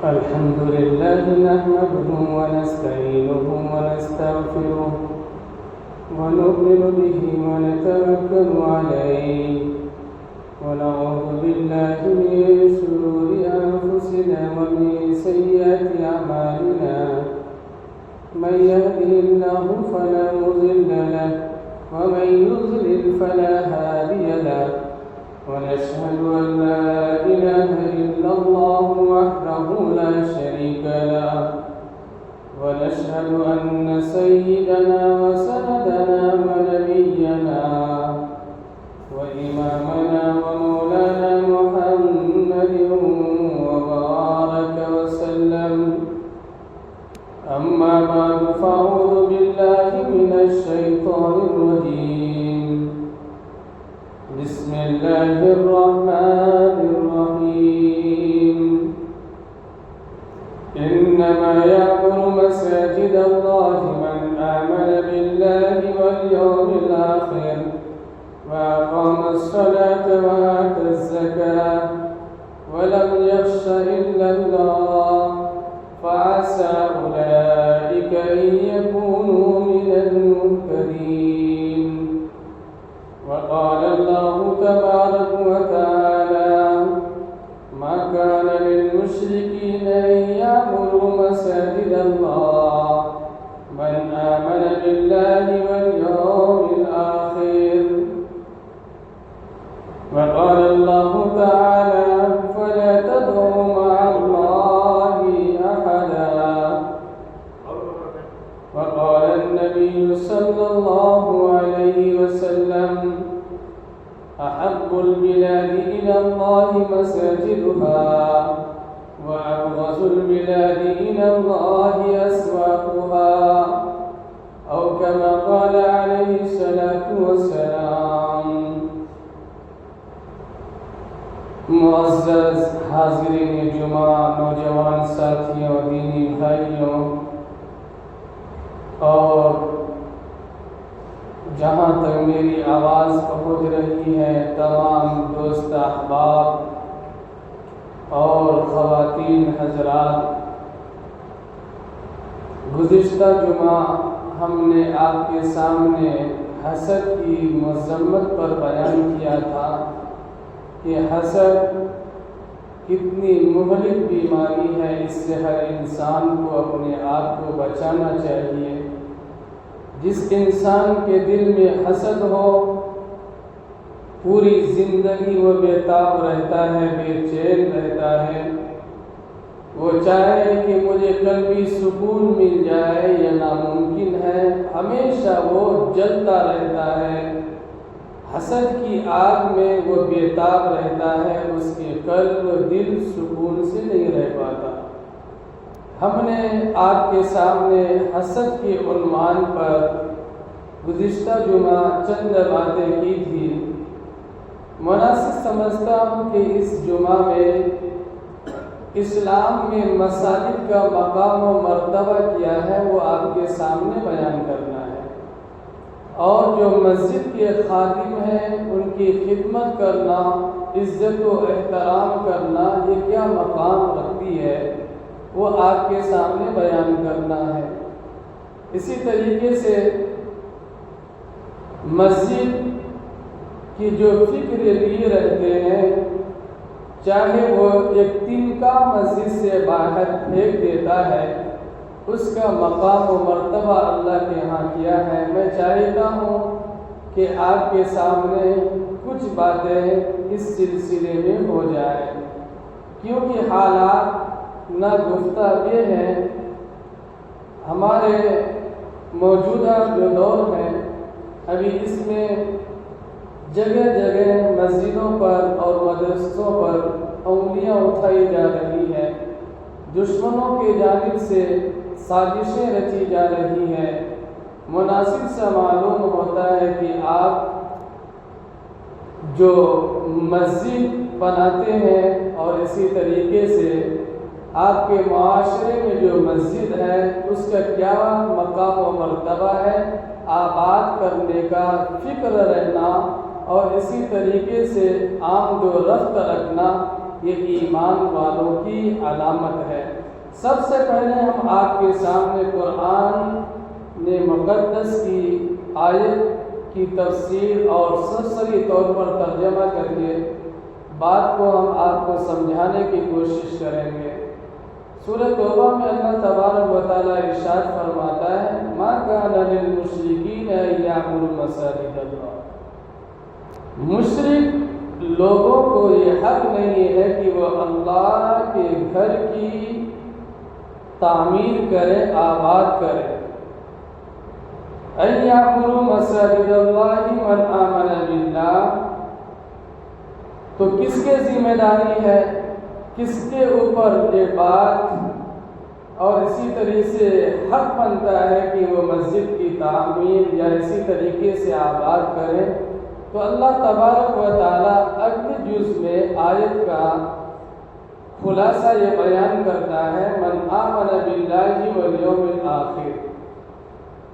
الحمد لله نحمده ونستعينه ونستغفره ونؤمن به ونتوكل عليه ونعوذ بالله من شرور أنفسنا ومن سيئات أعمالنا من يهده الله فلا مضل له ومن يضلل فلا هادي له ونشهد أن لا إله إلا الله وحده لا شريك له ونشهد أن سيدنا وسندنا ونبينا وإمامنا ومولانا محمد وبارك وسلم أما بعد فأعوذ بالله من الشيطان الرجيم بسم الله الرحمن الرحيم إنما يعمر مساجد الله من آمن بالله واليوم الآخر وأقام الصلاة وآتى الزكاة ولم يخش إلا الله فعسى أولئك أن يكونوا من المهتدين وقال الله تبارك وتعالى ما كان للمشركين أن يعمروا مساجد الله من آمن بالله واليوم الآخر وقال الله تعالى فلا تدعوا مع الله أحدا وقال النبي صلى الله عليه وسلم أحب البلاد إلى الله مساجدها وأبغض البلاد إلى الله أسواقها أو كما قال عليه الصلاة والسلام. معزز حاضرین جمعہ، نوجوان ساتھیوں، دینی بھائیوں، اور جہاں تک میری آواز پہنچ رہی ہے تمام دوست احباب اور خواتین حضرات، گزشتہ جمعہ ہم نے آپ کے سامنے حسد کی مذمت پر بیان کیا تھا کہ حسد کتنی مہلک بیماری ہے، اس سے ہر انسان کو اپنے آپ کو بچانا چاہیے۔ جس انسان کے دل میں حسد ہو پوری زندگی وہ بے تاب رہتا ہے، بے چین رہتا ہے، وہ چاہے کہ مجھے قلبی سکون مل جائے یا ناممکن ہے، ہمیشہ وہ جلتا رہتا ہے، حسد کی آگ میں وہ بے تاب رہتا ہے، اس کے قلب و دل سکون سے نہیں رہ پاتا۔ ہم نے آپ کے سامنے حسد کے عنوان پر گزشتہ جمعہ چند باتیں کی تھی۔ مناسب سمجھتا ہوں کہ اس جمعہ میں اسلام میں مساجد کا مقام و مرتبہ کیا ہے وہ آپ کے سامنے بیان کرنا ہے، اور جو مسجد کے خادم ہیں ان کی خدمت کرنا، عزت و احترام کرنا، یہ کیا مقام رکھتی ہے وہ آپ کے سامنے بیان کرنا ہے۔ اسی طریقے سے مسجد کی جو فکر لیے رہتے ہیں، چاہے وہ ایک تنکا مسجد سے باہر پھینک دیتا ہے، اس کا مقام و مرتبہ اللہ کے ہاں کیا ہے۔ میں چاہتا ہوں کہ آپ کے سامنے کچھ باتیں اس سلسلے میں ہو جائیں، کیونکہ حالات ناگفتہ یہ ہیں، ہمارے موجودہ جو دور ہے ابھی اس میں جگہ جگہ مسجدوں پر اور مدرسوں پر انگلیاں اٹھائی جا رہی ہیں، دشمنوں کی جانب سے سازشیں رچی جا رہی ہیں۔ مناسب سے معلوم ہوتا ہے کہ آپ جو مسجد بناتے ہیں اور اسی طریقے سے آپ کے معاشرے میں جو مسجد ہے اس کا کیا مقام و مرتبہ ہے، آباد کرنے کا فکر رہنا اور اسی طریقے سے آمد و رفت رکھنا، یہ ایمان والوں کی علامت ہے۔ سب سے پہلے ہم آپ کے سامنے قرآن نے مقدس کی آیت کی تفسیر اور سرسری طور پر ترجمہ کر کے بات کو ہم آپ کو سمجھانے کی کوشش کریں گے۔ سورہ توبہ میں اللہ تبارک و تعالیٰ ارشاد فرماتا ہے مَا كَانَ لِلْمُشْرِكِينَ أَن يَعْمُرُوا مَسَاجِدَ اللَّهِ، مشرک لوگوں کو یہ حق نہیں ہے کہ وہ اللہ کے گھر کی تعمیر کرے، آباد کرے۔ أَن يَعْمُرُوا مَسَاجِدَ اللَّهِ مَنْ آمَنَ بِاللَّهِ، تو کس کے ذمہ داری ہے، کس کے اوپر یہ بات اور اسی طریقے سے حق بنتا ہے کہ وہ مسجد کی تعمیر یا اسی طریقے سے آباد کرے؟ تو اللہ تبارک و تعالیٰ اگلے جز میں آیت کا خلاصہ یہ بیان کرتا ہے من آمن باللہ والیوم الآخر،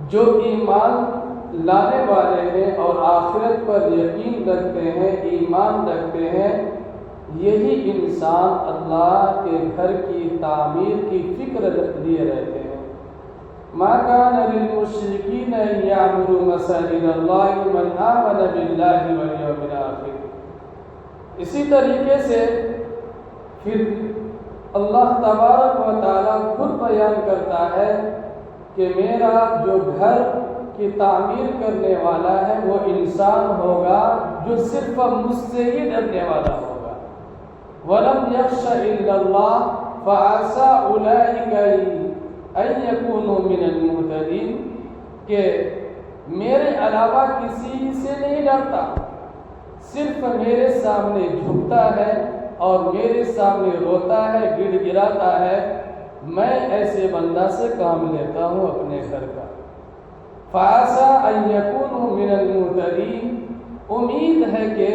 جو ایمان لانے والے ہیں اور آخرت پر یقین رکھتے ہیں، ایمان رکھتے ہیں، یہی انسان اللہ کے گھر کی تعمیر کی فکر لیے رہتے ہیں۔ ما کان للمشرکین ان یعمروا مساجد اللہ من آمن باللہ والیوم الآخر۔ اسی طریقے سے پھر اللہ تبارک و تعالیٰ خود بیان کرتا ہے کہ میرا جو گھر کی تعمیر کرنے والا ہے وہ انسان ہوگا جو صرف مجھ سے ہی ڈرنے والا ہوگا۔ وَلَمْ يَخْشَ إِلَّا اللَّهَ فَعَسَىٰ أُولَٰئِكَ أَن يَكُونُوا مِنَ الْمُهْتَدِينَ، کہ میرے علاوہ کسی سے نہیں ڈرتا، صرف میرے سامنے جھکتا ہے اور میرے سامنے روتا ہے، گڑ گڑاتا ہے، میں ایسے بندہ سے کام لیتا ہوں اپنے گھر کا۔ فَعَسَىٰ أَن يَكُونُوا مِنَ الْمُهْتَدِينَ، امید ہے کہ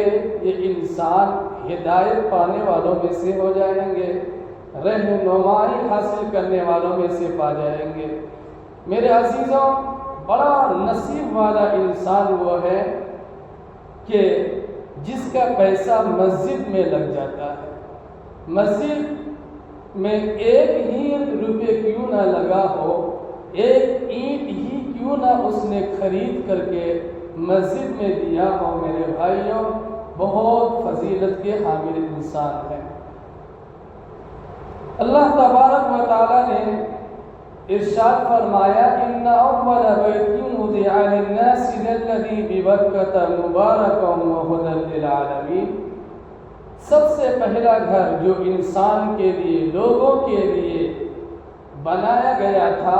یہ انسان ہدایت پانے والوں میں سے ہو جائیں گے، رہنمائی حاصل کرنے والوں میں سے پا جائیں گے۔ میرے عزیزوں، بڑا نصیب والا انسان وہ ہے کہ جس کا پیسہ مسجد میں لگ جاتا ہے۔ مسجد میں ایک ہی روپے کیوں نہ لگا ہو، ایک اینٹ ہی کیوں نہ اس نے خرید کر کے مسجد میں دیا ہو، میرے بھائیوں بہت فضیلت کے حامل انسان ہے۔ اللہ تبارک و تعالیٰ نے ارشاد فرمایا ان اول بیت وضع للناس للذی ببکۃ مبارکا وہدی للعالمین، سب سے پہلا گھر جو انسان کے لیے، لوگوں کے لیے بنایا گیا تھا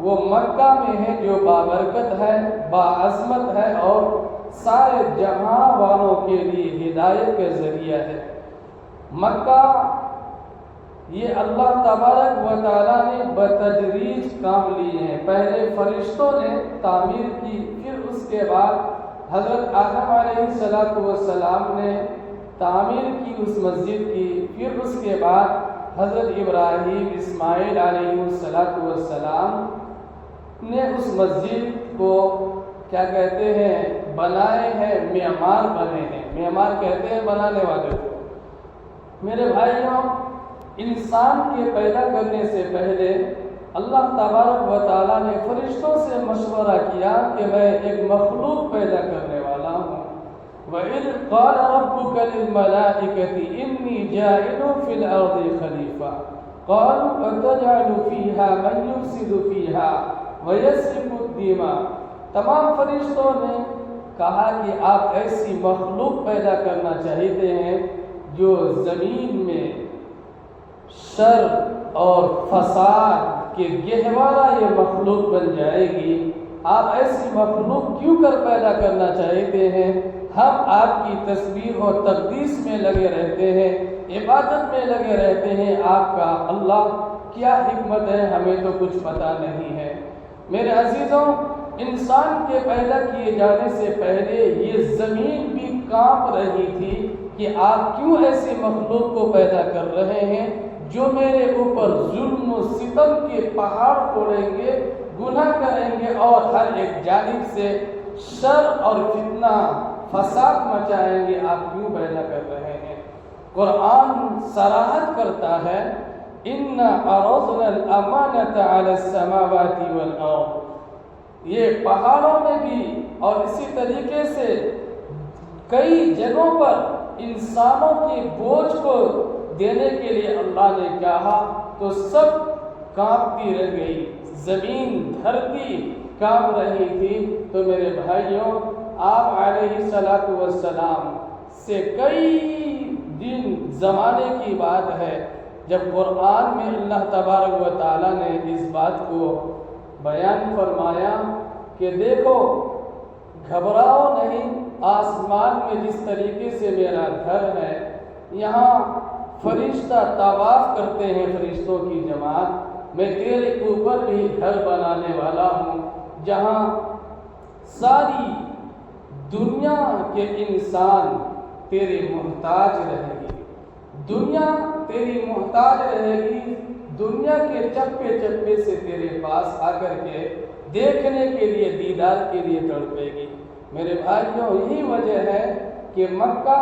وہ مکہ میں ہے، جو بابرکت ہے، باعظمت ہے اور سارے جہاں والوں کے لیے ہدایت کا ذریعہ ہے۔ مکہ یہ اللہ تبارک و تعالیٰ نے بتدریج کام لیے ہیں۔ پہلے فرشتوں نے تعمیر کی، پھر اس کے بعد حضرت آدم علیہ السلام نے تعمیر کی اس مسجد کی، پھر اس کے بعد حضرت ابراہیم، اسماعیل علیہ السلام نے اس مسجد کو کیا کہتے ہیں بنائے ہیں، معمار بنے ہیں۔ معمار کہتے ہیں بنانے والے کو۔ میرے بھائیوں، انسان کے پیدا کرنے سے پہلے اللہ تبارک و تعالیٰ نے فرشتوں سے مشورہ کیا کہ میں ایک مخلوق پیدا کرنے والا ہوں۔ وَإِذْ قَالَ رَبُّكَ لِلْمَلَائِكَةِ إِنِّي جَاعِلٌ فِي الْأَرْضِ خَلِيفَةً قَالُوا أَتَجْعَلُ فِيهَا مَن يُفْسِدُ فِيهَا وَيَسْفِكُ الدِّمَاءَ، تمام فرشتوں نے کہا کہ آپ ایسی مخلوق پیدا کرنا چاہتے ہیں جو زمین میں شر اور فساد کے گہوارہ یہ مخلوق بن جائے گی۔ آپ ایسی مخلوق کیوں کر پیدا کرنا چاہتے ہیں؟ ہم آپ کی تسبیح و تقدیس میں لگے رہتے ہیں، عبادت میں لگے رہتے ہیں، آپ کا اللہ کیا حکمت ہے ہمیں تو کچھ پتہ نہیں ہے۔ میرے عزیزوں، انسان کے پیدا کیے جانے سے پہلے یہ زمین بھی کانپ رہی تھی کہ آپ کیوں ایسی مخلوق کو پیدا کر رہے ہیں جو میرے اوپر ظلم و ستم کے پہاڑ توڑیں گے، گناہ کریں گے اور ہر ایک جانب سے شر اور فتنہ فساد مچائیں گے، آپ کیوں پیدا کر رہے ہیں؟ قرآن صراحت کرتا ہے اِنَّا عَرَضْنَا الْأَمَانَةَ عَلَى السَّمَاوَاتِ وَالْأَرْضِ، یہ پہاڑوں میں بھی اور اسی طریقے سے کئی جگہوں پر انسانوں کے بوجھ کو دینے کے لیے اللہ نے کہا تو سب کانپتی رہ گئی، زمین دھرتی کانپ رہی تھی۔ تو میرے بھائیوں، آپ علیہ الصلاۃ والسلام سے کئی دن زمانے کی بات ہے جب قرآن میں اللہ تبارک و تعالیٰ نے اس بات کو بیان فرمایا کہ دیکھو گھبراؤ نہیں، آسمان میں جس طریقے سے میرا گھر ہے، یہاں فرشتہ طواف کرتے ہیں فرشتوں کی جماعت، میں تیرے اوپر بھی گھر بنانے والا ہوں جہاں ساری دنیا کے انسان تیرے محتاج رہے گی، دنیا تیری محتاج رہے گی، دنیا کے چپے چپے سے تیرے پاس آ کر کے دیکھنے کے لیے، دیدار کے لیے تڑپے گی۔ میرے بھائیوں، یہی وجہ ہے کہ مکہ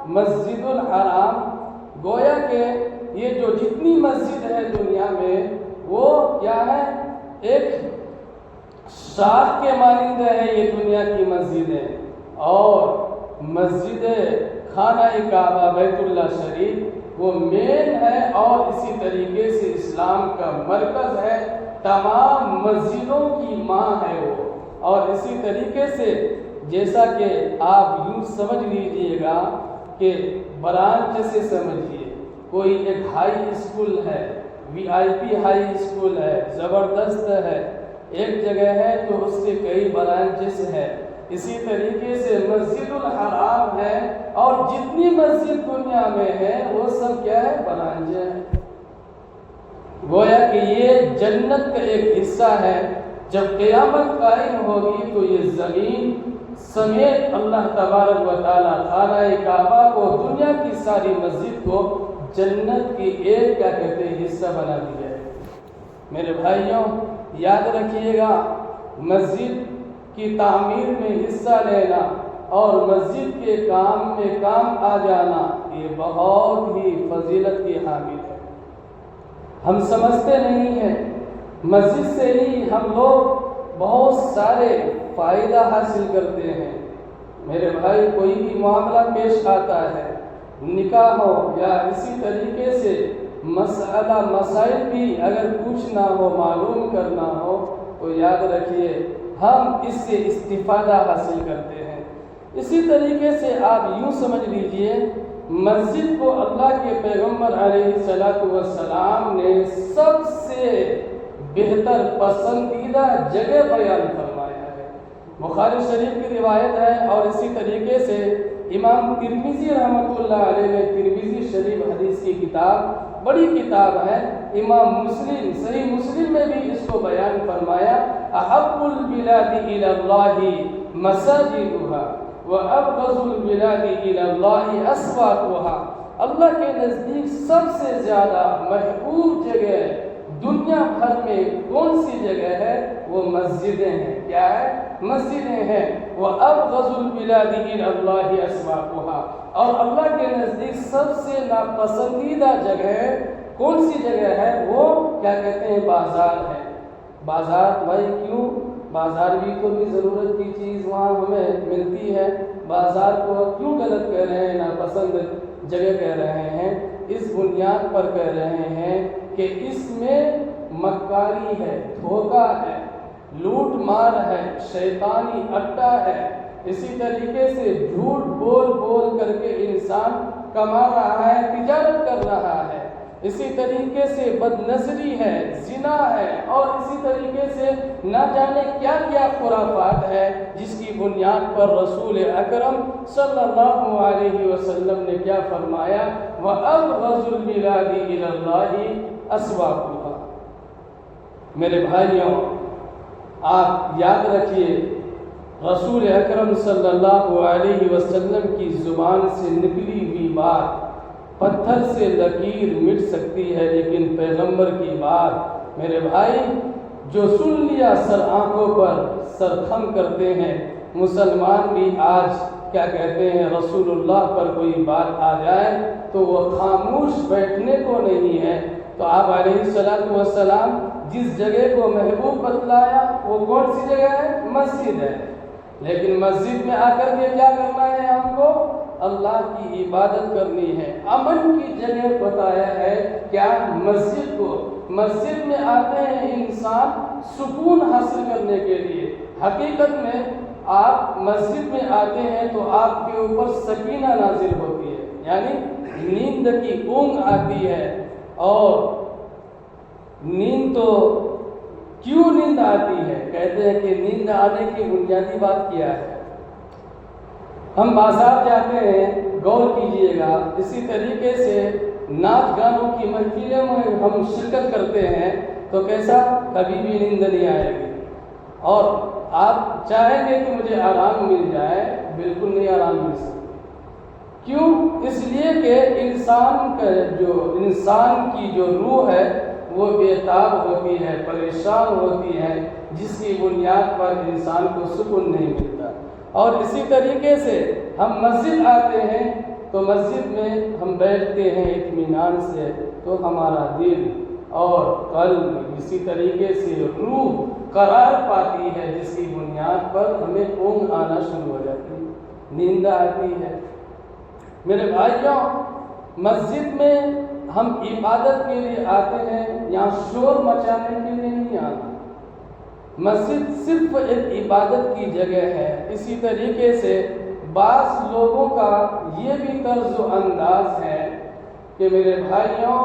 مسجد الحرام، گویا کہ یہ جو جتنی مسجد ہے دنیا میں وہ کیا ہے، ایک شاخ کے مانند ہے یہ دنیا کی مسجدیں، اور مسجد خانہ کعبہ بیت اللہ شریف وہ مین ہے اور اسی طریقے سے اسلام کا مرکز ہے، تمام مسجدوں کی ماں ہے وہ۔ اور اسی طریقے سے جیسا کہ آپ یوں سمجھ لیجئے گا کہ برانچ سے سمجھیے، کوئی ایک ہائی اسکول ہے، وی آئی پی ہائی اسکول ہے، زبردست ہے، ایک جگہ ہے تو اس کے کئی برانچز ہے، اسی طریقے سے مسجد الحرام ہے، اور جتنی مسجد دنیا میں ہے وہ سب کیا ہے، برانچ ہے۔ گویا کہ یہ جنت کا ایک حصہ ہے، جب قیامت قائم ہوگی تو یہ زمین سمیت اللہ تبارک و تعالیٰ خانہ کعبہ کو، دنیا کی ساری مسجد کو جنت کی ایک کیا کہتے ہیں حصہ بنا دیا ہے۔ میرے بھائیوں، یاد رکھیے گا، مسجد کی تعمیر میں حصہ لینا اور مسجد کے کام میں کام آ جانا یہ بہت ہی فضیلت کی حامل ہے۔ ہم سمجھتے نہیں ہیں، مسجد سے ہی ہم لوگ بہت سارے فائدہ حاصل کرتے ہیں۔ میرے بھائی، کوئی بھی معاملہ پیش آتا ہے، نکاح ہو یا اسی طریقے سے مسئلہ مسائل بھی اگر پوچھنا ہو، معلوم کرنا ہو تو یاد رکھیے ہم اس سے استفادہ حاصل کرتے ہیں۔ اسی طریقے سے آپ یوں سمجھ لیجئے، مسجد کو اللہ کے پیغمبر علیہ الصلاۃ والسلام نے سب سے بہتر پسندیدہ جگہ بیان فرمایا ہے۔ بخاری شریف کی روایت ہے، اور اسی طریقے سے امام ترمذی رحمۃ اللہ علیہ نے ترمذی شریف حدیث کی کتاب، بڑی کتاب ہے، امام مسلم صحیح مسلم میں بھی اس کو بیان فرمایا، احب البلاد الی اللہ مساجدها وابغض البلاد الی اللہ اسواقها۔ اللہ کے نزدیک سب سے زیادہ محبوب جگہ دنیا بھر میں کون سی جگہ ہے؟ وہ مسجدیں ہیں۔ کیا ہے؟ مسجدیں ہیں۔ وَأَبْغَضُ الْبِلَادِ إِلَى اللَّهِ أَسْوَاقُهَا، اور اللہ کے نزدیک سب سے ناپسندیدہ جگہ کون سی جگہ ہے؟ وہ کیا کہتے ہیں؟ بازار ہے۔ بازار بھائی کیوں؟ بازار بھی تو بھی ضرورت کی چیز وہاں ہمیں ملتی ہے، بازار کو کیوں غلط کہہ رہے ہیں، ناپسند جگہ کہہ رہے ہیں؟ اس بنیاد پر کہہ رہے ہیں کہ اس میں مکاری ہے، دھوکہ ہے، لوٹ مار ہے، شیطانی اڈا ہے، اسی طریقے سے جھوٹ بول بول کر کے انسان کما رہا ہے، تجارت کر رہا ہے، اسی طریقے سے بد نظری ہے، زنا ہے، اور اسی طریقے سے نہ جانے کیا کیا خرافات ہے، جس کی بنیاد پر رسول اکرم صلی اللہ علیہ وسلم نے کیا فرمایا؟ وَأَبْغَضُ الْبِلَادِ إِلَى اللَّهِ أَسْوَاقُهَا۔ میرے بھائیوں، آپ یاد رکھیے، رسول اکرم صلی اللہ علیہ وسلم کی زبان سے نکلی ہوئی بات پتھر سے لکیر مٹ سکتی ہے، لیکن پیغمبر کی بات میرے بھائی جو سن لیا سر آنکھوں پر سر خم کرتے ہیں۔ مسلمان بھی آج کیا کہتے ہیں رسول اللہ پر کوئی بات آ جائے تو وہ خاموش بیٹھنے کو نہیں ہے. تو آپ علیہ السلام جس جگہ کو محبوب بتلایا وہ کون سی جگہ ہے؟ مسجد ہے. لیکن مسجد میں آ کر کے کیا کرنا ہے؟ ہم کو اللہ کی عبادت کرنی ہے. امن کی جگہ بتایا ہے کیا؟ مسجد کو. مسجد میں آتے ہیں انسان سکون حاصل کرنے کے لیے. حقیقت میں آپ مسجد میں آتے ہیں تو آپ کے اوپر سکینہ نازل ہوتی ہے، یعنی نیند کی اونگ آتی ہے. اور نیند تو کیوں نیند آتی ہے؟ کہتے ہیں کہ نیند آنے کی بنیادی بات کیا ہے. ہم بازار جاتے ہیں، غور کیجئے گا، اسی طریقے سے ناچ گانوں کی محفلوں میں ہم شرکت کرتے ہیں تو کیسا؟ کبھی بھی نیند نہیں آئے گی. اور آپ چاہیں گے کہ مجھے آرام مل جائے، بالکل نہیں آرام مل سکتا. کیوں؟ اس لیے کہ انسان کی جو روح ہے وہ بے تاب ہوتی ہے، پریشان ہوتی ہے، جس کی بنیاد پر انسان کو سکون نہیں ملتا. اور اسی طریقے سے ہم مسجد آتے ہیں تو مسجد میں ہم بیٹھتے ہیں اطمینان سے، تو ہمارا دل اور قلب اسی طریقے سے روح قرار پاتی ہے، جس کی بنیاد پر ہمیں اونگ آنا شروع ہو جاتی ہے، نیند آتی ہے. میرے بھائیوں، مسجد میں ہم عبادت کے لیے آتے ہیں، یہاں شور مچانے کے لیے نہیں آتے. مسجد صرف ایک عبادت کی جگہ ہے. اسی طریقے سے بعض لوگوں کا یہ بھی طرز و انداز ہے کہ میرے بھائیوں،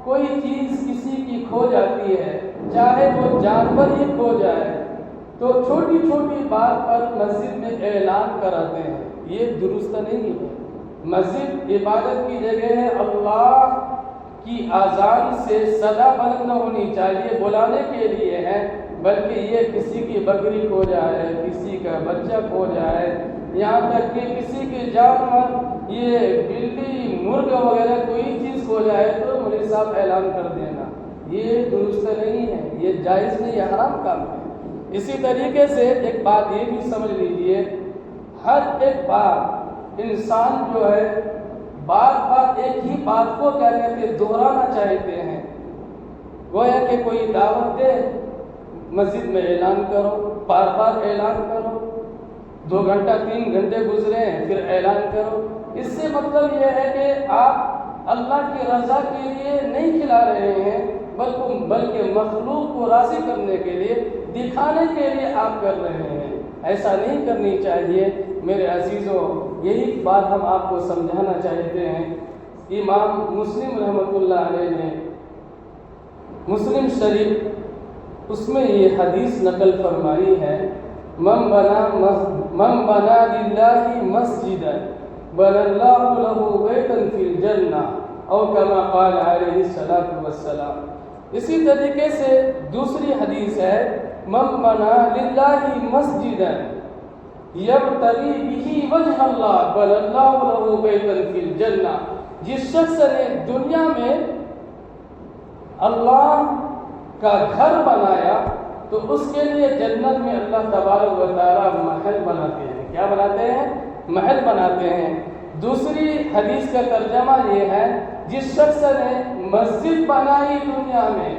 کوئی چیز کسی کی کھو جاتی ہے، چاہے وہ جانور ہی کھو جائے، تو چھوٹی چھوٹی بات پر مسجد میں اعلان کراتے ہیں. یہ درست نہیں ہے. مسجد عبادت کی جگہ ہے. اللہ کی اذان سے صدا بلند نہ ہونی چاہیے بلانے کے لیے ہے، بلکہ یہ کسی کی بکری کھو جائے، کسی کا بچہ کھو جائے، یہاں تک کہ کسی کے جانور، یہ بلی، مرغ وغیرہ کوئی چیز کھو جائے تو مولوی صاحب اعلان کر دینا، یہ درست نہیں ہے، یہ جائز نہیں، یہ حرام کام ہے. اسی طریقے سے ایک بات یہ بھی سمجھ لیجئے، ہر ایک بات انسان جو ہے بار بار ایک ہی بات کو کیا کہتے ہیں دہرانا چاہتے ہیں. گویا کہ کوئی دعوت دے، مسجد میں اعلان کرو، بار بار اعلان کرو، 2 گھنٹہ 3 گھنٹے گزرے ہیں پھر اعلان کرو. اس سے مطلب یہ ہے کہ آپ اللہ کی رضا کے لیے نہیں کھلا رہے ہیں، بلکہ مخلوق کو راضی کرنے کے لیے، دکھانے کے لیے آپ کر رہے ہیں. ایسا نہیں کرنی چاہیے. میرے عزیزوں، یہی بات ہم آپ کو سمجھانا چاہتے ہیں. امام مسلم رحمۃ اللہ علیہ نے مسلم شریف اس میں یہ حدیث نقل فرمائی ہے، من بنا للہ مسجدا بنى اللہ له بیتا فی الجنہ او کما قال علیہ الصلاۃ والسلام. اسی طریقے سے دوسری حدیث ہے، من بنا للہ مسجدا یبتغی بہ وجہ اللہ بنى اللہ له بیتا فی الجنہ. جس شخص نے دنیا میں اللہ کا گھر بنایا تو اس کے لیے جنت میں اللہ تبارک و تعالی محل بناتے ہیں. کیا بناتے ہیں؟ محل بناتے ہیں. دوسری حدیث کا ترجمہ یہ ہے، جس شخص نے مسجد بنائی دنیا میں،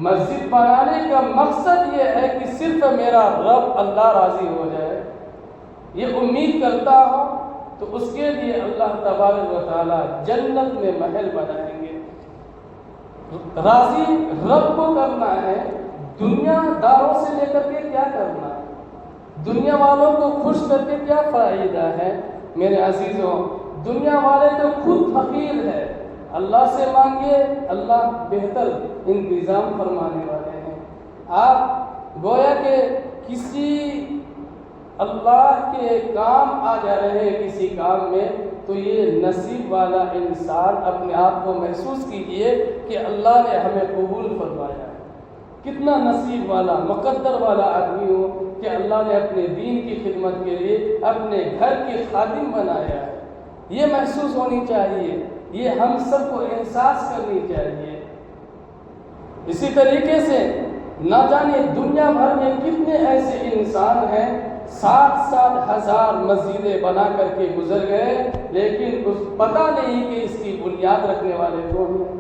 مسجد بنانے کا مقصد یہ ہے کہ صرف میرا رب اللہ راضی ہو جائے، یہ امید کرتا ہوں، تو اس کے لیے اللہ تبارک و تعالی جنت میں محل بنائیں گے. راضی رب کو کرنا ہے، دنیا داروں سے لے کر کے کیا کرنا ہے، دنیا والوں کو خوش کر کے کیا فائدہ ہے. میرے عزیزوں، دنیا والے تو خود فقیر ہے، اللہ سے مانگے، اللہ بہتر انتظام فرمانے والے ہیں. آپ گویا کہ کسی اللہ کے کام آ جا رہے ہیں کسی کام میں، تو یہ نصیب والا انسان اپنے آپ کو محسوس کیجئے کہ اللہ نے ہمیں قبول فرمایا ہے. کتنا نصیب والا، مقدر والا آدمی ہو کہ اللہ نے اپنے دین کی خدمت کے لیے اپنے گھر کی خادم بنایا ہے. یہ محسوس ہونی چاہیے، یہ ہم سب کو احساس کرنی چاہیے. اسی طریقے سے نہ جانے دنیا بھر میں کتنے ایسے انسان ہیں 7,000 مسجدیں بنا کر کے گزر گئے، لیکن پتہ نہیں کہ اس کی بنیاد رکھنے والے کون ہیں،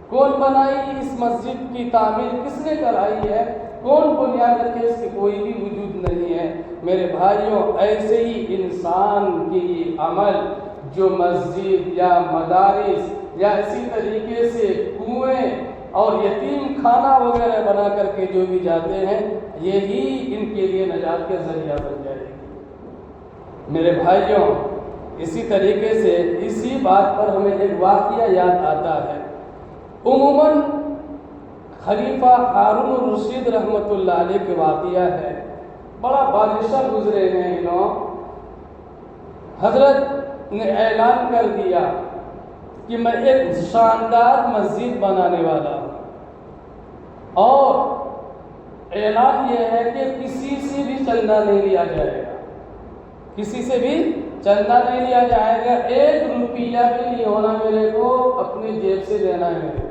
کون بنائی اس مسجد کی تعمیر کس نے کرائی ہے، کون بنیاد رکھے، اس کی کوئی بھی وجود نہیں ہے۔ میرے بھائیوں، ایسے ہی انسان کی عمل جو مسجد یا مدارس یا اسی طریقے سے کنویں اور یتیم خانہ وغیرہ بنا کر کے جو بھی جاتے ہیں، یہی ان کے لیے نجات کا ذریعہ بن جائے گی۔ میرے بھائیوں، اسی طریقے سے اسی بات پر ہمیں ایک واقعہ یاد آتا ہے۔ عموماً خلیفہ ہارون الرشید رحمۃ اللہ علیہ کے واقعہ ہے، بڑا بادشاہ گزرے ہیں انہوں۔ حضرت نے اعلان کر دیا کہ میں ایک شاندار مسجد بنانے والا ہوں، اور اعلان یہ ہے کہ کسی سے بھی چندہ نہیں لیا جائے گا، کسی سے بھی چندہ نہیں لیا جائے گا، 1 روپیہ بھی نہیں ہونا میرے کو اپنی جیب سے دینا ہے، میرے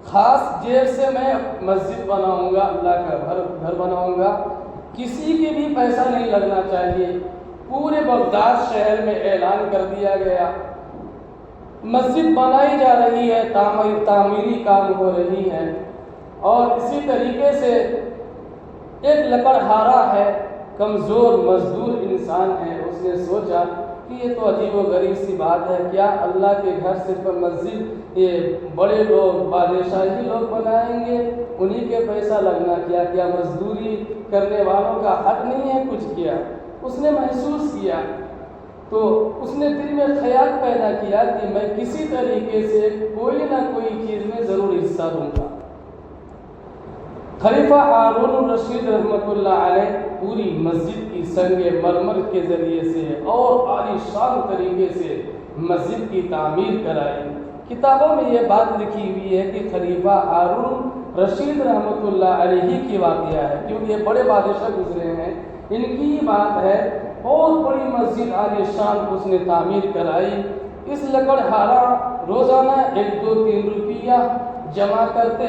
خاص جیب سے میں مسجد بناؤں گا، اللہ کا گھر بناؤں گا، کسی کے بھی پیسہ نہیں لگنا چاہیے۔ پورے بغداد شہر میں اعلان کر دیا گیا، مسجد بنائی جا رہی ہے، تعمیری کام ہو رہی ہے، اور اسی طریقے سے ایک لکڑہارا ہے، کمزور مزدور انسان ہے، اس نے سوچا کہ یہ تو عجیب و غریب سی بات ہے، کیا اللہ کے گھر صرف مسجد یہ بڑے لوگ بادشاہی لوگ بنائیں گے، انہی کے پیسہ لگنا، کیا مزدوری کرنے والوں کا حق نہیں ہے کچھ؟ کیا اس نے محسوس کیا، تو اس نے دل میں خیال پیدا کیا کہ میں کسی طریقے سے کوئی نہ کوئی چیز میں ضرور حصہ دوں گا۔ خلیفہ ہارون الرشید رحمۃ اللہ علیہ پوری مسجد کی سنگ مرمر کے ذریعے سے اور عالی شان طریقے سے مسجد کی تعمیر کرائی۔ کتابوں میں یہ بات لکھی ہوئی ہے کہ خلیفہ ہارون رشید رحمۃ اللہ علیہ کی واقعہ ہے، کیونکہ یہ بڑے بادشاہ گزرے ہیں، ان کی ہی بات ہے۔ بہت بڑی مسجد عالی شان اس نے تعمیر کرائی۔ اس لکڑہارا روزانہ 1 2 3 روپیہ جمع کرتے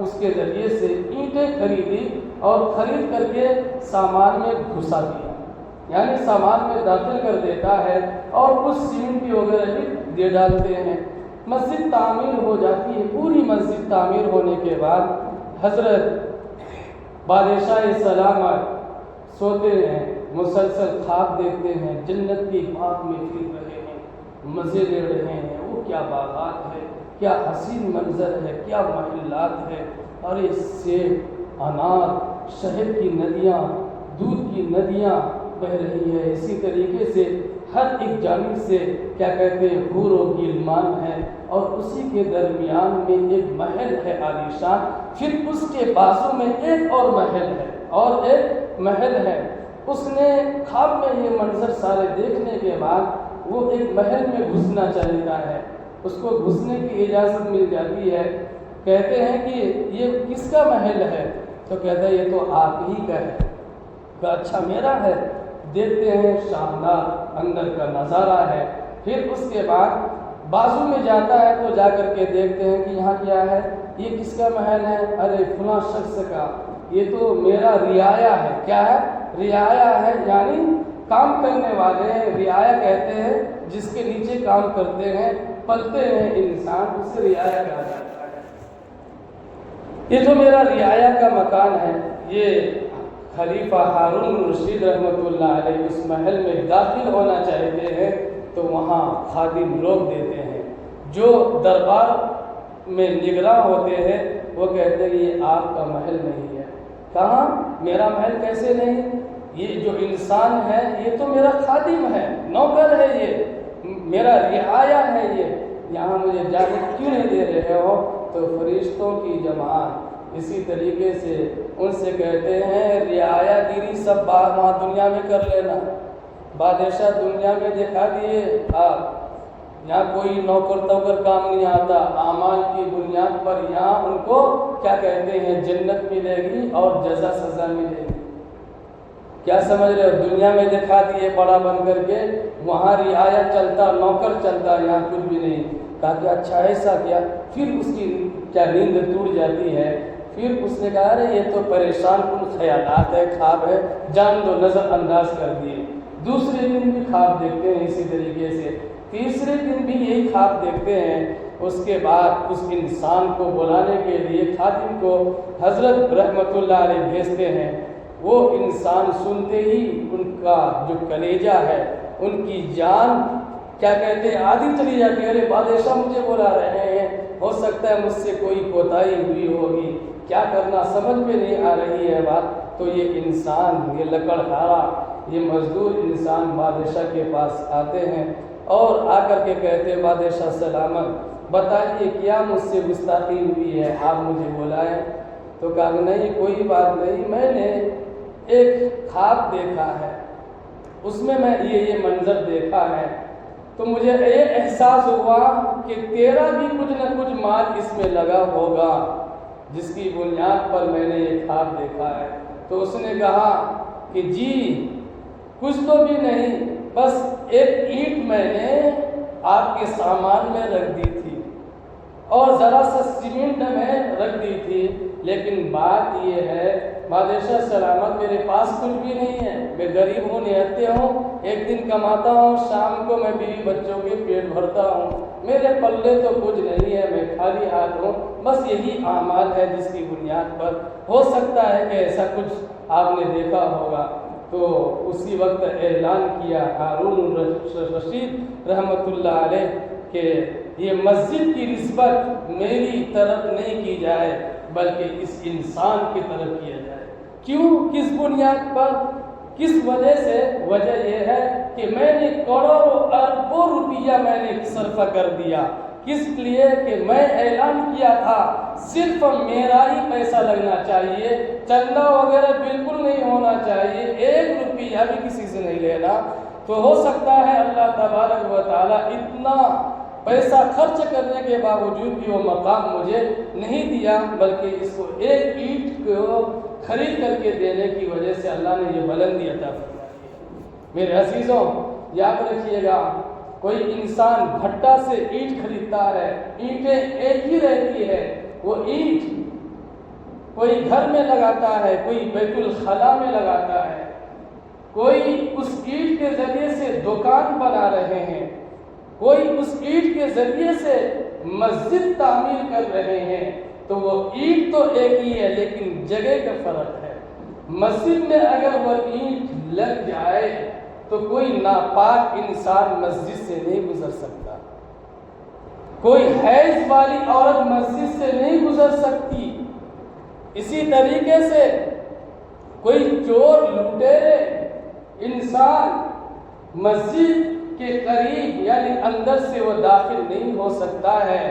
اس کے ذریعے سے اینٹیں خریدی، اور خرید کر کے سامان میں گھسا دیا، یعنی سامان میں داخل کر دیتا ہے، اور کچھ سیمنٹ وغیرہ بھی دے ڈالتے ہیں۔ مسجد تعمیر ہو جاتی ہے۔ پوری مسجد تعمیر ہونے کے بعد حضرت بادشاہ سلامت سوتے ہیں، مسلسل خواب دیکھتے ہیں، جنت کی باغ میں پھر رہے ہیں، مزے لے رہے ہیں، وہ کیا باغات ہے، کیا حسین منظر ہے، کیا محلات ہے، اور اس سیب، انار، شہد کی ندیاں، دودھ کی ندیاں بہ رہی ہے۔ اسی طریقے سے ہر ایک جانب سے کیا کہتے ہیں حور و غلمان ہے، اور اسی کے درمیان میں ایک محل ہے عالیشان، پھر اس کے بازو میں ایک اور محل ہے، اس نے خواب میں یہ منظر سارے دیکھنے کے بعد وہ ایک محل میں گھسنا چاہتا ہے، اس کو گھسنے کی اجازت مل جاتی ہے۔ کہتے ہیں کہ یہ کس کا محل ہے؟ تو کہتا ہے یہ تو آپ ہی کا ہے۔ کہ اچھا میرا ہے؟ دیکھتے ہیں شاندار اندر کا نظارہ ہے۔ پھر اس کے بعد بازو میں جاتا ہے تو جا کر کے دیکھتے ہیں کہ یہاں کیا ہے، یہ کس کا محل ہے؟ ارے فلاں شخص کا، یہ تو میرا رعایا ہے۔ کیا ہے؟ رعایا ہے، یعنی کام کرنے والے ہیں، رعایا کہتے ہیں جس کے نیچے کام کرتے ہیں، پلتے ہیں انسان، اسے رعایا کہا جاتا ہے۔ یہ تو میرا رعایا کا مکان ہے۔ یہ خلیفہ ہارون الرشید رحمۃ اللہ علیہ اس محل میں داخل ہونا چاہتے ہیں تو وہاں خادم روک دیتے ہیں۔ جو دربار میں نگراں ہوتے ہیں وہ کہتے ہیں یہ آپ کا محل نہیں ہے۔ کہاں؟ میرا محل کیسے نہیں؟ یہ جو انسان ہے یہ تو میرا خادم ہے، نوکر ہے، یہ میرا رعایا ہے، یہ یہاں مجھے اجازت کیوں نہیں دے رہے ہو؟ تو فرشتوں کی جماعت اسی طریقے سے ان سے کہتے ہیں رعایا گیری سب بات وہاں دنیا میں کر لینا، بادشاہ دنیا میں دکھا دیے آپ، یہاں کوئی نوکر توکر کام نہیں آتا، اعمال کی بنیاد پر یہاں ان کو کیا کہتے ہیں جنت ملے گی اور جزا سزا ملے گی۔ کیا سمجھ رہے ہو؟ دنیا میں دکھا دیے بڑا بن کر کے، وہاں رعایا چلتا، نوکر چلتا، یہاں کچھ بھی نہیں۔ کہا کہ اچھا ایسا کیا؟ پھر اس کی کیا نیند ٹوٹ جاتی ہے۔ پھر اس نے کہا ارے یہ تو پریشان کن خیالات ہے، خواب ہے، جان دو، نظر انداز کر دیے۔ دوسرے دن بھی خواب دیکھتے ہیں اسی طریقے سے، تیسرے دن بھی یہی خواب دیکھتے ہیں۔ اس کے بعد اس انسان کو بلانے کے لیے خادم کو حضرت رحمت اللہ علیہ بھیجتے ہیں۔ وہ انسان سنتے ہی ان کا جو کلیجہ ہے، ان کی جان کیا کہتے ہیں آدھی چلی جاتی ہے، ارے بادشاہ مجھے بلا رہے ہیں، ہو سکتا ہے مجھ سے کوئی کوتاہی ہوئی ہوگی، کیا کرنا سمجھ میں نہیں آ رہی ہے بات۔ تو یہ انسان، یہ لکڑہارا، یہ مزدور انسان بادشاہ کے پاس آتے ہیں اور آ کر کے کہتے ہیں بادشاہ سلامت، بتائیے کیا مجھ سے گستاخی ہوئی ہے، آپ مجھے بلائیں؟ تو کہا نہیں کوئی بات نہیں، میں نے ایک خواب دیکھا ہے، اس میں یہ منظر دیکھا ہے، تو مجھے یہ احساس ہوا کہ تیرا بھی کچھ نہ کچھ مال اس میں لگا ہوگا، جس کی بنیاد پر میں نے یہ خواب دیکھا ہے۔ تو اس نے کہا کہ جی کچھ تو بھی نہیں، بس ایک اینٹ میں نے آپ کے سامان میں رکھ دی تھی اور ذرا سا سیمنٹ میں رکھ دی تھی، لیکن بات یہ ہے بادشاہ سلامت میرے پاس کچھ بھی نہیں ہے، میں غریب ہوں، نہتے ہوں، ایک دن کماتا ہوں، شام کو میں بیوی بچوں کے پیٹ بھرتا ہوں، میرے پلے تو کچھ نہیں ہے، میں خالی ہاتھ ہوں، بس یہی اعمال ہے جس کی بنیاد پر ہو سکتا ہے کہ ایسا کچھ آپ نے دیکھا ہوگا۔ تو اسی وقت اعلان کیا ہارون رشید رحمت اللہ علیہ کہ یہ مسجد کی نسبت میری طرف نہیں کی جائے بلکہ اس انسان کی طرف کیا جائے۔ کیوں؟ کس بنیاد پر؟ کس وجہ سے؟ وجہ یہ ہے کہ میں نے کروڑوں اربوں روپیہ میں نے صرف کر دیا، کس لیے کہ میں اعلان کیا تھا صرف میرا ہی پیسہ لگنا چاہیے، چندہ وغیرہ بالکل نہیں ہونا چاہیے، ایک روپیہ بھی کسی سے نہیں لینا۔ تو ہو سکتا ہے اللہ تبارک و تعالیٰ اتنا پیسہ خرچ کرنے کے باوجود بھی وہ مقام مجھے نہیں دیا، بلکہ اس کو ایک اینٹ کو خرید کر کے دینے کی وجہ سے اللہ نے یہ بلندی عطا فرمائی۔ میرے عزیزوں یاد رکھیے گا، کوئی انسان بھٹا سے اینٹ خریدتا ہے، اینٹیں ایک ہی رہتی ہے، وہ اینٹ کوئی گھر میں لگاتا ہے، کوئی بیت الخلا میں لگاتا ہے، کوئی اس اینٹ کے ذریعے سے دکان بنا رہے ہیں، کوئی اس اینٹ کے ذریعے سے مسجد تعمیر کر رہے ہیں، تو وہ اینٹ تو ایک ہی ہے لیکن جگہ کا فرق ہے۔ مسجد میں اگر وہ اینٹ لگ جائے تو کوئی ناپاک انسان مسجد سے نہیں گزر سکتا، کوئی حیض والی عورت مسجد سے نہیں گزر سکتی، اسی طریقے سے کوئی چور لٹیرے انسان مسجد کے قریب یعنی اندر سے وہ داخل نہیں ہو سکتا ہے۔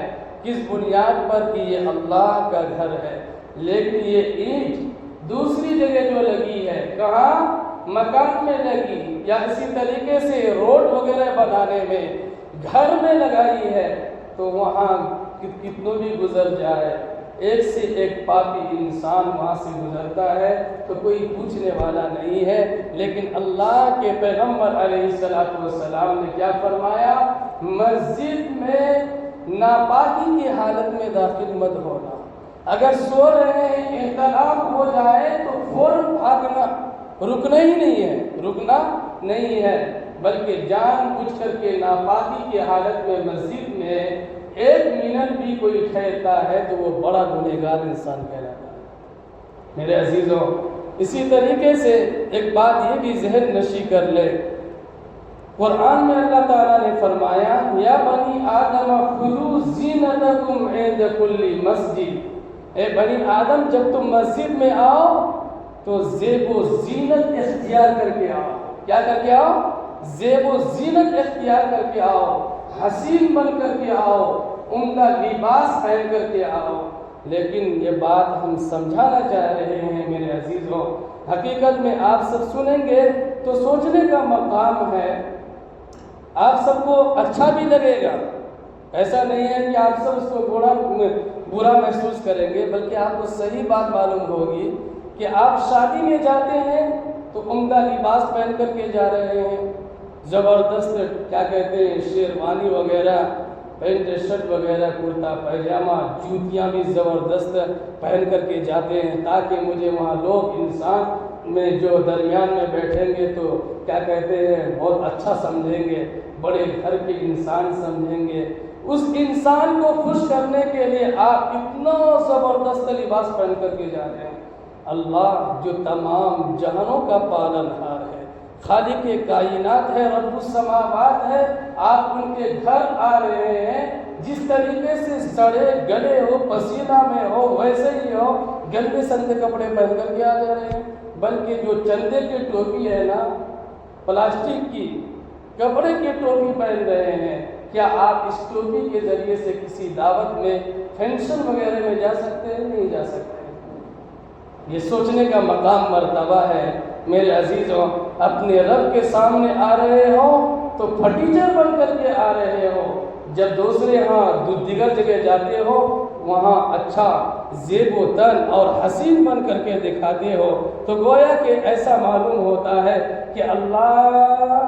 کس بنیاد پر کہ یہ اللہ کا گھر ہے، لیکن یہ اینٹ دوسری جگہ جو لگی ہے، کہاں؟ مکان میں لگی، یا اسی طریقے سے روڈ وغیرہ بنانے میں، گھر میں لگائی ہے، تو وہاں کتنوں بھی گزر جائے، ایک سے ایک پاپی انسان وہاں سے گزرتا ہے تو کوئی پوچھنے والا نہیں ہے۔ لیکن اللہ کے پیغمبر علیہ السلام نے کیا فرمایا؟ مسجد میں ناپاکی کی حالت میں داخل مت ہونا، اگر سو رہے ہیں احترام ہو جائے تو فوراً بھاگنا، رکنا ہی نہیں ہے، رکنا نہیں ہے، بلکہ جان بوجھ کر کے ناپاکی کی حالت میں مسجد میں ایک منٹ بھی کوئی ٹھہرتا ہے تو وہ بڑا گنہگار انسان کہلاتا ہے۔ میرے عزیزوں اسی طریقے سے ایک بات یہ بھی ذہن نشی کر لے، قرآن میں اللہ تعالیٰ نے فرمایا یا بنی آدم خذوا زینتکم عند کل مسجد، اے بنی آدم جب تم مسجد میں آؤ تو زیب و زینت اختیار کر کے آؤ۔ کیا کر کے آؤ؟ زیب و زینت اختیار کر کے آؤ، حسین بن کر کے آؤ، عمدہ لباس پہن کر کے آؤ۔ لیکن یہ بات ہم سمجھانا چاہ رہے ہیں میرے عزیزوں، حقیقت میں آپ سب سنیں گے تو سوچنے کا مقام ہے، آپ سب کو اچھا بھی لگے گا، ایسا نہیں ہے کہ آپ سب اس کو برا محسوس کریں گے، بلکہ آپ کو صحیح بات معلوم ہوگی کہ آپ شادی میں جاتے ہیں تو عمدہ لباس پہن کر کے جا رہے ہیں، زبردست کیا کہتے ہیں شیروانی وغیرہ پینٹ شرٹ وغیرہ کرتا پائجامہ جوتیاں بھی زبردست پہن کر کے جاتے ہیں تاکہ مجھے وہاں لوگ انسان میں جو درمیان میں بیٹھیں گے تو کیا کہتے ہیں بہت اچھا سمجھیں گے، بڑے گھر کے انسان سمجھیں گے۔ اس انسان کو خوش کرنے کے لیے آپ اتنا زبردست لباس پہن کر کے جا رہے ہیں۔ اللہ جو تمام جہانوں کا پالن ہار ہے، خالق کائنات ہے، رب السماوات ہے، آپ ان کے گھر آ رہے ہیں، جس طریقے سے سڑے گلے ہو پسینہ میں ہو ویسے ہی ہو، گندے سندے کپڑے پہن کر کے آ جا رہے ہیں۔ بلکہ جو چندے کی ٹوپی ہے نا، پلاسٹک کی کپڑے کی ٹوپی پہن رہے ہیں، کیا آپ اس ٹوپی کے ذریعے سے کسی دعوت میں فنکشن وغیرہ میں جا سکتے ہیں؟ نہیں جا سکتے۔ یہ سوچنے کا مقام مرتبہ ہے میرے عزیزوں، اپنے رب کے سامنے آ رہے ہو تو پھٹیچر بن کر کے آ رہے ہو، جب دوسرے ہاں دیگر جگہ جاتے ہو وہاں اچھا زیب و تن اور حسین بن کر کے دکھاتے ہو، تو گویا کہ ایسا معلوم ہوتا ہے کہ اللہ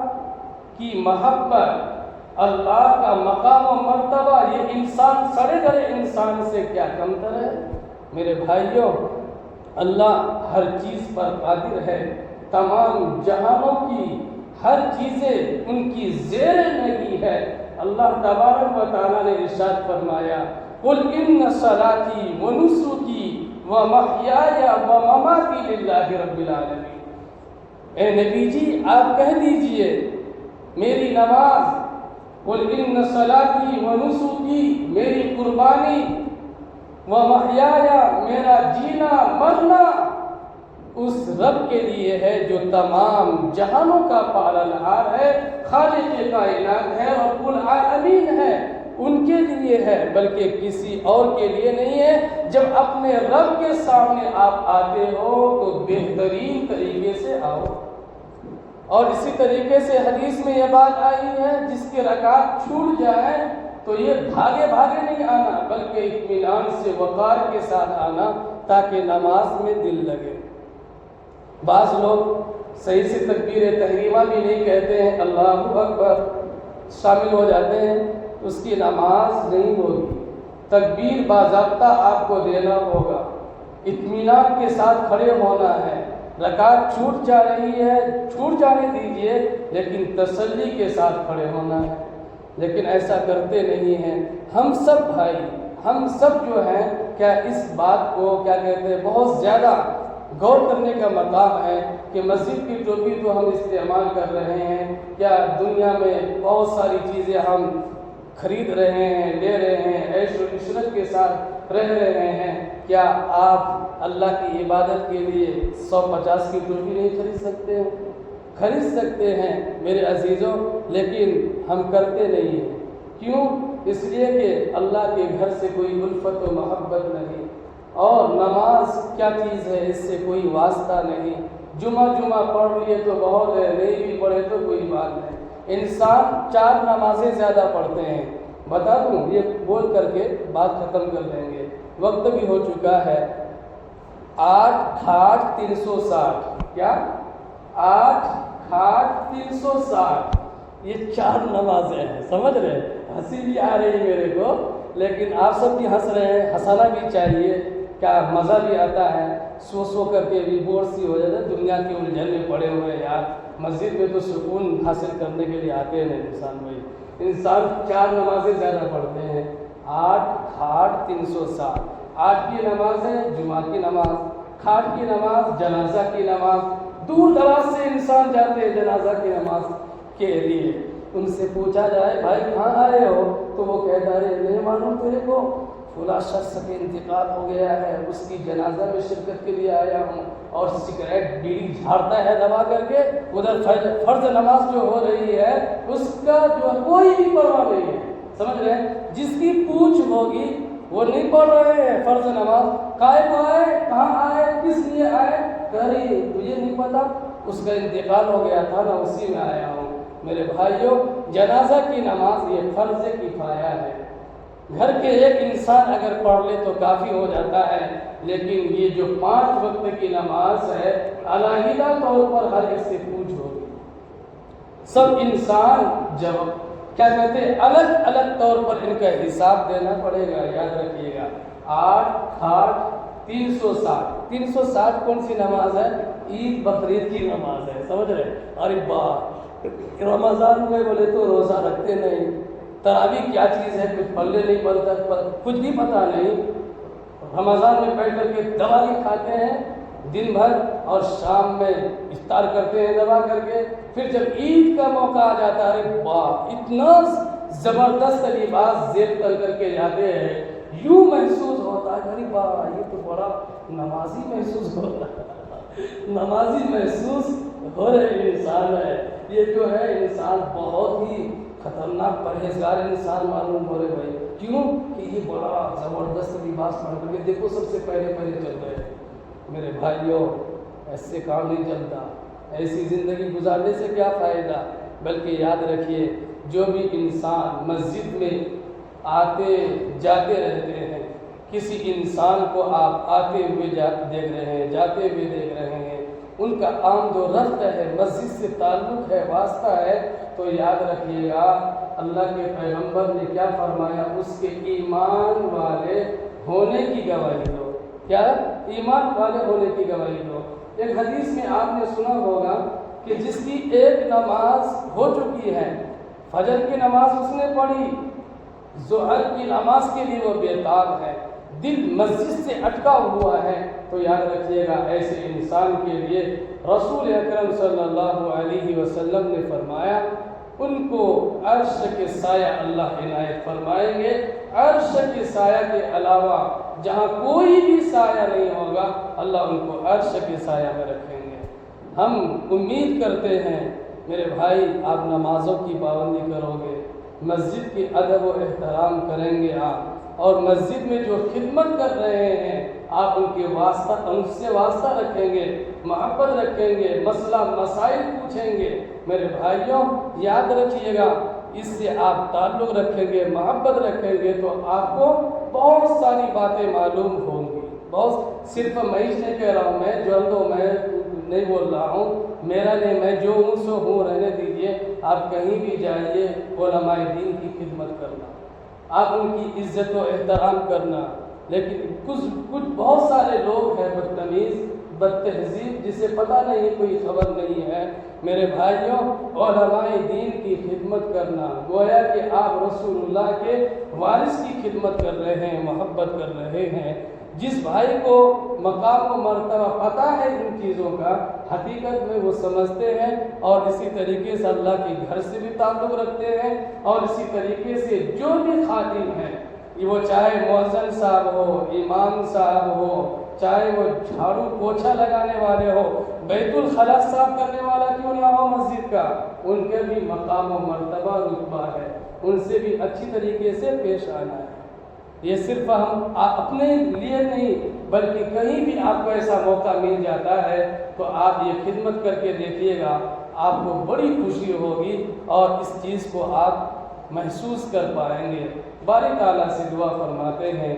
کی محبت، اللہ کا مقام و مرتبہ یہ انسان سڑے گلے انسان سے کیا کمتر ہے؟ میرے بھائیوں، اللہ ہر چیز پر قادر ہے، تمام جہانوں کی ہر چیزیں ان کی زیر نگی ہے۔ اللہ تبارک و تعالیٰ نے ارشاد فرمایا، قل ان صلاتي ونسكي ومحياي ومماتي للہ رب العالمین۔ اے نبی جی آپ کہہ دیجئے میری نماز، قل ان صلاتي ونسكي میری قربانی، ومحیاي میرا جینا مرنا اس رب کے لیے ہے جو تمام جہانوں کا پالنہار ہے، خالق کائنات ہے، رب العالمین ہے، ان کے لیے ہے، بلکہ کسی اور کے لیے نہیں ہے۔ جب اپنے رب کے سامنے آپ آتے ہو تو بہترین طریقے سے آؤ۔ اور اسی طریقے سے حدیث میں یہ بات آئی ہے، جس کے رکعت چھوٹ جائے تو یہ بھاگے بھاگے نہیں آنا، بلکہ اطمینان سے وقار کے ساتھ آنا تاکہ نماز میں دل لگے۔ بعض لوگ صحیح سے تکبیر تحریمہ بھی نہیں کہتے ہیں، اللہ اکبر شامل ہو جاتے ہیں، اس کی نماز نہیں ہوگی۔ تکبیر باضابطہ آپ کو دینا ہوگا، اطمینان کے ساتھ کھڑے ہونا ہے۔ رکعت چھوٹ جا رہی ہے، چھوٹ جانے دیجئے، لیکن تسلی کے ساتھ کھڑے ہونا ہے۔ لیکن ایسا کرتے نہیں ہیں۔ ہم سب بھائی، ہم سب جو ہیں، کیا اس بات کو کیا کہتے ہیں بہت زیادہ غور کرنے کا مقام ہے کہ مسجد کی ٹوپی تو ہم استعمال کر رہے ہیں، کیا دنیا میں بہت ساری چیزیں ہم خرید رہے ہیں، لے رہے ہیں، عیش و عشرت کے ساتھ رہ رہے ہیں، کیا آپ اللہ کی عبادت کے لیے 150 کی ٹوپی نہیں خرید سکتے ہیں؟ خرید سکتے ہیں میرے عزیزوں، لیکن ہم کرتے نہیں ہیں۔ کیوں؟ اس لیے کہ اللہ کے گھر سے کوئی الفت و محبت نہیں، اور نماز کیا چیز ہے اس سے کوئی واسطہ نہیں۔ جمعہ پڑھ لیے تو بہت ہے، نہیں بھی پڑھے تو کوئی بات نہیں۔ انسان 4 نمازیں زیادہ پڑھتے ہیں، بتا دوں یہ بول کر کے بات ختم کر دیں گے، وقت بھی ہو چکا ہے۔ 8 کھاٹ 360، کیا 8 کھاٹ 360، یہ 4 نمازیں ہیں، سمجھ رہے؟ ہنسی بھی آ رہی میرے کو، لیکن آپ سب بھی ہنس رہے ہیں، ہنسانا بھی چاہیے، کیا مزہ بھی آتا ہے، سو کر کے بھی بور سی ہو جاتا ہے، دنیا کے الجھن میں پڑے ہوئے یار، مسجد میں تو سکون حاصل کرنے کے لیے آتے ہیں انسان بھائی۔ انسان 4 نمازیں زیادہ پڑھتے ہیں، 8 کھاٹ 360، 8 کی نماز ہے جمعہ کی نماز، کھاٹ کی نماز جنازہ کی نماز، دور دراز سے انسان جاتے ہیں جنازہ کی نماز کے لیے۔ ان سے پوچھا جائے بھائی کہاں آئے ہو، تو وہ کہتا ہے نہیں معلوم تیرے کو، فلاں شخص کے انتقال ہو گیا ہے، اس کی جنازہ میں شرکت کے لیے آیا ہوں، اور سگریٹ بیڑی جھاڑتا ہے دبا کر کے، ادھر فرض نماز جو ہو رہی ہے اس کا جو کوئی بھی پرواہ نہیں ہے، سمجھ رہے ہیں؟ جس کی پوچھ ہوگی وہ نہیں پڑھ رہے ہیں فرض نماز، کائے کو آئے، کہاں آئے، کس لیے آئے، کہہ رہی تجھے نہیں پتا اس کا انتقال ہو گیا تھا نا، اسی میں آیا ہوں۔ میرے بھائیوں، جنازہ کی نماز یہ فرض کفایہ ہے، گھر کے ایک انسان اگر پڑھ لے تو کافی ہو جاتا ہے، لیکن یہ جو 5 وقت کی نماز ہے علیحدہ طور پر ہر ایک سے پوچھ ہوگی۔ سب انسان جب کیا کہتے ہیں الگ الگ طور پر ان کا حساب دینا پڑے گا. یاد رکھیے گا 8 8 360. 360 کون سی نماز ہے؟ عید بقرعید کی نماز ہے. سمجھ رہے؟ ارے واہ، رمضان میں بولے تو روزہ رکھتے نہیں، تراویح کیا چیز ہے کچھ پلے نہیں پڑتا، کچھ بھی پتہ نہیں. رمضان میں بیٹھ کر کے دوائی کھاتے ہیں دن بھر اور شام میں افطار کرتے ہیں دبا کر کے. پھر جب عید کا موقع آ جاتا ہے، واہ اتنا زبردست لباس زیب کر کے جاتے ہیں، یوں محسوس ہوتا ہے ارے واہ یہ تو بڑا نمازی محسوس ہوتا ہے، نمازی محسوس ہو رہے انسان ہے. یہ جو ہے انسان بہت ہی خطرناک پرہیزگار انسان معلوم ہو رہے بھائی. کیوں کہ یہ بڑا زبردست لباس پہن کر کے دیکھو سب سے پہلے چل رہے ہیں. میرے بھائیوں ایسے کام نہیں چلتا، ایسی زندگی گزارنے سے کیا فائدہ. بلکہ یاد رکھیے جو بھی انسان مسجد میں آتے جاتے رہتے ہیں، کسی انسان کو آپ آتے ہوئے دیکھ رہے ہیں، جاتے ہوئے دیکھ رہے ہیں، ان کا آمد و رفت ہے، مسجد سے تعلق ہے، واسطہ ہے، تو یاد رکھیے گا اللہ کے پیغمبر نے کیا فرمایا؟ اس کے ایمان والے ہونے کی گواہی دو. کیا؟ ایمان والے ہونے کی گواہی دو. ایک حدیث میں آپ نے سنا ہوگا کہ جس کی ایک نماز ہو چکی ہے، فجر کی نماز اس نے پڑھی، ظہر کی نماز کے لیے وہ بیتاب ہے، دل مسجد سے اٹکا ہوا ہے، تو یاد رکھیے گا ایسے انسان کے لیے رسول اکرم صلی اللہ علیہ وسلم نے فرمایا ان کو عرش کے سایہ اللہ عنایت فرمائیں گے. عرش کے سایہ کے علاوہ جہاں کوئی بھی سایہ نہیں ہوگا اللہ ان کو عرش کے سایہ میں رکھیں گے. ہم امید کرتے ہیں میرے بھائی آپ نمازوں کی پابندی کرو گے، مسجد کی ادب و احترام کریں گے آپ، اور مسجد میں جو خدمت کر رہے ہیں آپ ان سے واسطہ رکھیں گے، محبت رکھیں گے، مسئلہ مسائل پوچھیں گے. میرے بھائیوں یاد رکھیے گا اس سے آپ تعلق رکھیں گے، محبت رکھیں گے تو آپ کو بہت ساری باتیں معلوم ہوں گی. بہت صرف میں ہی نہیں کہہ رہا ہوں، میں جو تو میں نہیں بول رہا ہوں، میرا نہیں، میں جو ہوں سو ہوں، رہنے دیجیے. آپ کہیں بھی جائیے علماء دین کی خدمت کرنا، آپ ان کی عزت و احترام کرنا. لیکن کچھ بہت سارے لوگ ہیں بدتمیز بد تہذیب جسے پتہ نہیں، کوئی خبر نہیں ہے. میرے بھائیوں علماء دین کی خدمت کرنا گویا کہ آپ رسول اللہ کے وارث کی خدمت کر رہے ہیں، محبت کر رہے ہیں. جس بھائی کو مقام و مرتبہ پتہ ہے ان چیزوں کا، حقیقت میں وہ سمجھتے ہیں اور اسی طریقے سے اللہ کے گھر سے بھی تعلق رکھتے ہیں، اور اسی طریقے سے جو بھی خادم ہیں، وہ چاہے مؤذن صاحب ہو، امام صاحب ہو، چاہے وہ جھاڑو پوچھا لگانے والے ہو، بیت الخلاء صاف کرنے والا کیوں نہ ہو مسجد کا، ان کے بھی مقام و مرتبہ رتبہ ہے، ان سے بھی اچھی طریقے سے پیش آنا ہے. یہ صرف ہم اپنے لیے نہیں بلکہ کہیں بھی آپ کو ایسا موقع مل جاتا ہے تو آپ یہ خدمت کر کے دیکھیے گا، آپ کو بڑی خوشی ہوگی اور اس چیز کو آپ محسوس کر پائیں گے. باری تعالیٰ سے دعا فرماتے ہیں